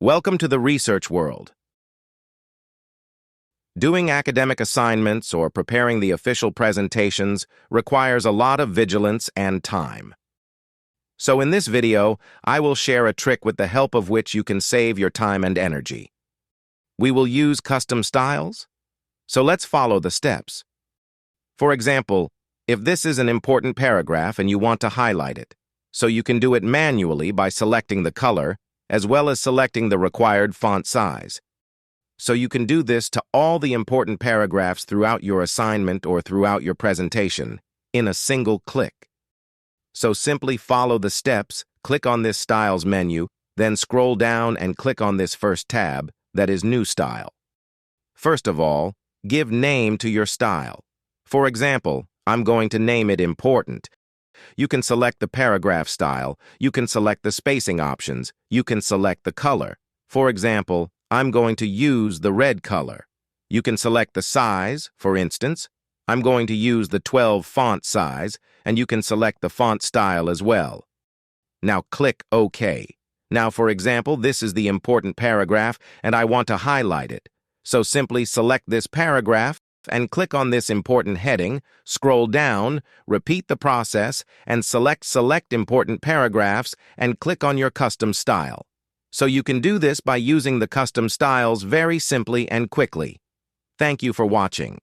Welcome to the research world. Doing academic assignments or preparing the official presentations requires a lot of vigilance and time. So in this video, I will share a trick with the help of which you can save your time and energy. We will use custom styles. So let's follow the steps. For example, if this is an important paragraph and you want to highlight it, so you can do it manually by selecting the color, as well as selecting the required font size. So you can do this to all the important paragraphs throughout your assignment or throughout your presentation in a single click. So simply follow the steps, click on this Styles menu, then scroll down and click on this first tab, that is New Style. First of all, give name to your style. For example, I'm going to name it Important. You can select the paragraph style, you can select the spacing options, you can select the color. For example, I'm going to use the red color. You can select the size, for instance. I'm going to use the 12 font size, and you can select the font style as well. Now click OK. Now, for example, this is the important paragraph, and I want to highlight it. So simply select this paragraph and click on this important heading, scroll down, repeat the process, and select important paragraphs and click on your custom style. So you can do this by using the custom styles very simply and quickly. Thank you for watching.